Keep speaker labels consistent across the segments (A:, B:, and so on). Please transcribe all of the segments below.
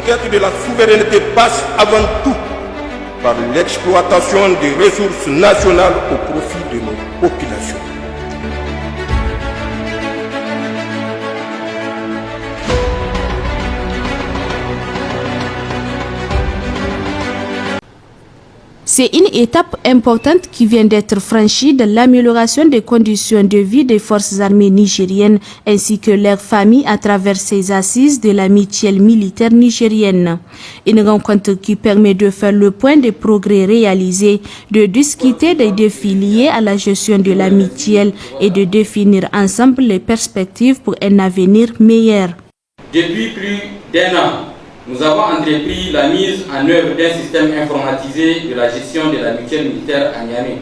A: conquête de la souveraineté passe avant tout par l'exploitation des ressources nationales au profit de nos populations.
B: C'est une étape importante qui vient d'être franchie dans l'amélioration des conditions de vie des forces armées nigériennes ainsi que leurs familles à travers ces assises de la mutuelle militaire nigérienne. Une rencontre qui permet de faire le point des progrès réalisés, de discuter des défis liés à la gestion de la mutuelle et de définir ensemble les perspectives pour un avenir meilleur.
C: Depuis plus d'un an, nous avons entrepris la mise en œuvre d'un système informatisé de la gestion de la mutuelle militaire à Niamey.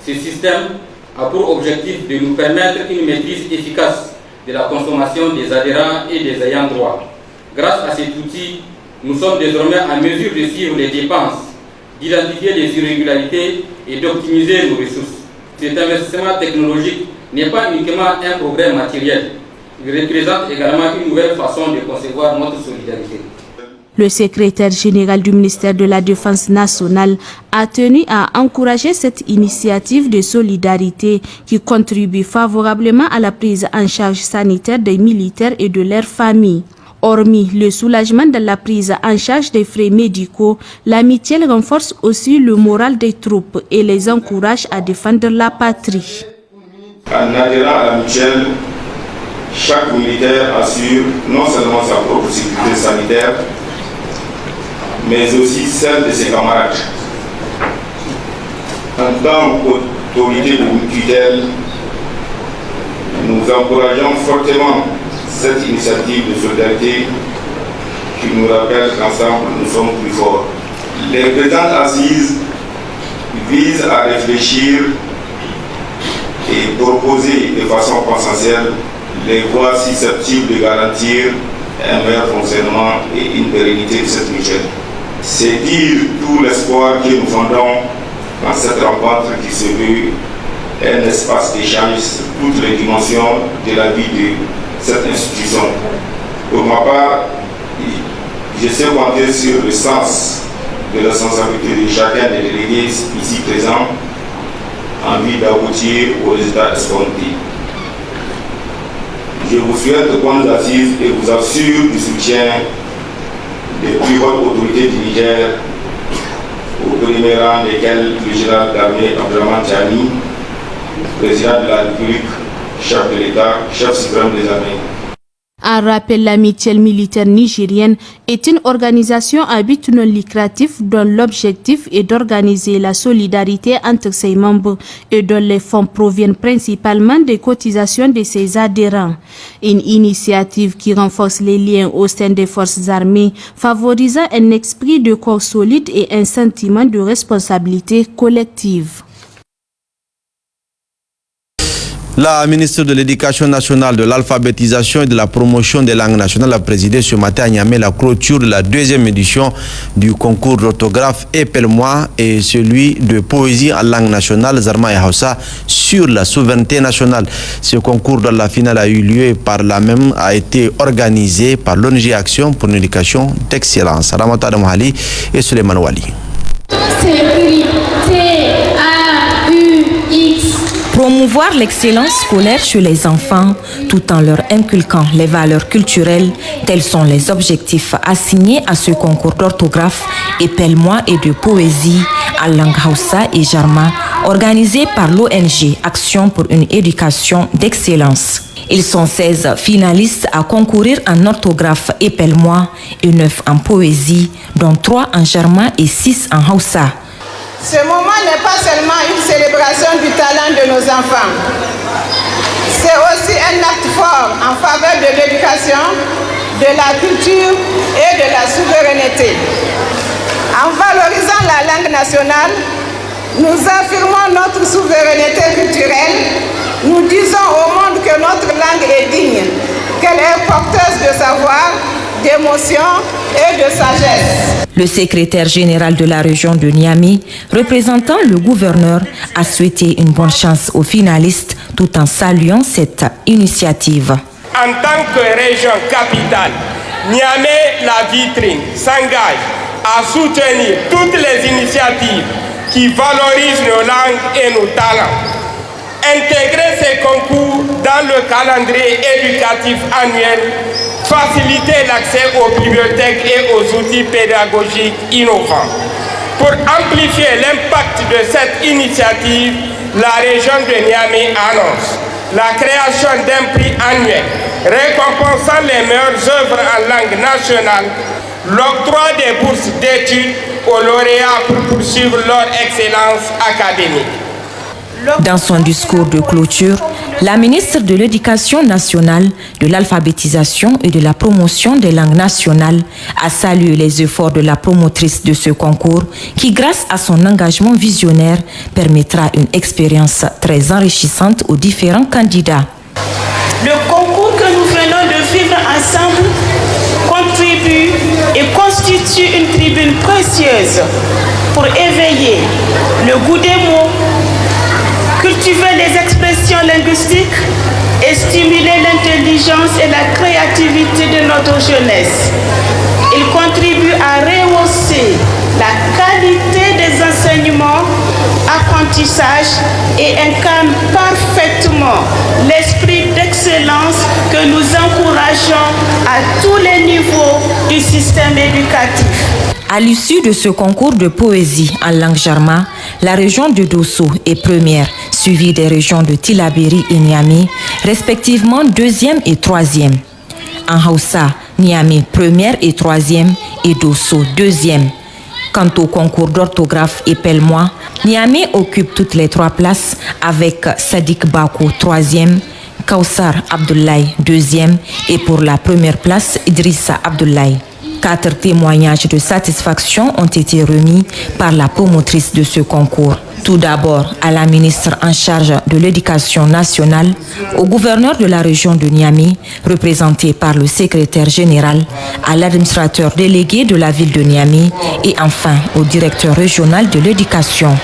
C: Ce système a pour objectif de nous permettre une maîtrise efficace de la consommation des adhérents et des ayants droit. Grâce à cet outil, nous sommes désormais en mesure de suivre les dépenses, d'identifier les irrégularités et d'optimiser nos ressources. Cet investissement technologique n'est pas uniquement un progrès matériel. Il représente également une nouvelle façon de concevoir notre solidarité.
B: Le secrétaire général du ministère de la Défense nationale a tenu à encourager cette initiative de solidarité qui contribue favorablement à la prise en charge sanitaire des militaires et de leurs familles. Hormis le soulagement de la prise en charge des frais médicaux, la mutuelle renforce aussi le moral des troupes et les encourage à défendre la patrie.
D: En adhérant à la mutuelle, chaque militaire assure non seulement sa propre sécurité sanitaire, mais aussi celle de ses camarades. En tant qu'autorité de tutelle, nous encourageons fortement cette initiative de solidarité qui nous rappelle qu'ensemble nous sommes plus forts. Les présentes assises visent à réfléchir et proposer de façon consensuelle les voies susceptibles de garantir un meilleur fonctionnement et une pérennité de cette mutuelle. C'est dire tout l'espoir que nous fondons dans cette rencontre qui se veut un espace d'échange sur toutes les dimensions de la vie de cette institution. Pour ma part, je sais compter sur le sens de la responsabilité de chacun des délégués ici présents en vue d'aboutir aux résultats escomptés. Je vous souhaite de bonnes assises et vous assure du soutien des plus hautes autorités du Niger, au premier rang desquelles le général d'armée Abdraman Tiani, président de la République, chef de l'État, chef suprême des armées.
B: En rappel, la mutuelle militaire nigérienne est une organisation à but non lucratif dont l'objectif est d'organiser la solidarité entre ses membres et dont les fonds proviennent principalement des cotisations de ses adhérents. Une initiative qui renforce les liens au sein des forces armées, favorisant un esprit de corps solide et un sentiment de responsabilité collective.
E: La ministre de l'Éducation nationale, de l'alphabétisation et de la promotion des langues nationales a présidé ce matin à Niamey la clôture de la deuxième édition du concours d'orthographe Épelle-moi et celui de poésie en langue nationale Zarma et Hausa sur la souveraineté nationale. Ce concours dont la finale a eu lieu par la même a été organisé par l'ONG Action pour une éducation d'excellence. Ramata Damhali et Suleiman Wali.
F: Promouvoir l'excellence scolaire chez les enfants tout en leur inculquant les valeurs culturelles, tels sont les objectifs assignés à ce concours d'orthographe Épelle-moi et de poésie à langue Hausa et Jarma, organisé par l'ONG Action pour une éducation d'excellence. Ils sont 16 finalistes à concourir en orthographe Épelle-moi et 9 en poésie, dont 3 en Jarma et 6 en Hausa.
G: Ce moment n'est pas seulement une célébration du talent de nos enfants. C'est aussi un acte fort en faveur de l'éducation, de la culture et de la souveraineté. En valorisant la langue nationale, nous affirmons notre souveraineté culturelle. Nous disons au monde que notre langue est digne, qu'elle est porteuse de savoir, d'émotion et de sagesse.
F: Le secrétaire général de la région de Niamey, représentant le gouverneur, a souhaité une bonne chance aux finalistes tout en saluant cette initiative.
H: En tant que région capitale, Niamey, la vitrine, s'engage à soutenir toutes les initiatives qui valorisent nos langues et nos talents. Intégrer ces concours dans le calendrier éducatif annuel, faciliter l'accès aux bibliothèques et aux outils pédagogiques innovants. Pour amplifier l'impact de cette initiative, la région de Niamey annonce la création d'un prix annuel récompensant les meilleures œuvres en langue nationale, l'octroi des bourses d'études aux lauréats pour poursuivre leur excellence académique.
F: Dans son discours de clôture, la ministre de l'Éducation nationale, de l'alphabétisation et de la promotion des langues nationales a salué les efforts de la promotrice de ce concours qui, grâce à son engagement visionnaire, permettra une expérience très enrichissante aux différents candidats.
I: Le concours que nous venons de vivre ensemble contribue et constitue une tribune précieuse pour éveiller le goût des mots, cultiver les expressions linguistiques et stimuler l'intelligence et la créativité de notre jeunesse. Il contribue à rehausser la qualité des enseignements, apprentissages et incarne parfaitement l'esprit d'excellence que nous encourageons à tous les niveaux du système éducatif.
F: À l'issue de ce concours de poésie en langue jarma, la région de Dosso est première, suivie des régions de Tillabéri et Niamey, respectivement deuxième et troisième. En Hausa, Niamey première et troisième et Dosso deuxième. Quant au concours d'orthographe et Pelmois, Niamey occupe toutes les trois places avec Sadiq Bako troisième, Kaussar Abdoulaye deuxième et pour la première place Idrissa Abdoulaye. 4 témoignages de satisfaction ont été remis par la promotrice de ce concours. Tout d'abord à la ministre en charge de l'Éducation nationale, au gouverneur de la région de Niamey, représenté par le secrétaire général, à l'administrateur délégué de la ville de Niamey et enfin au directeur régional de l'éducation.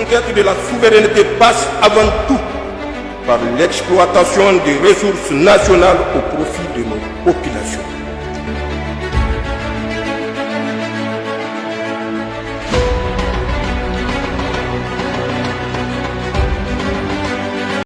A: conquête de la souveraineté passe avant tout par l'exploitation des ressources nationales au profit de nos populations.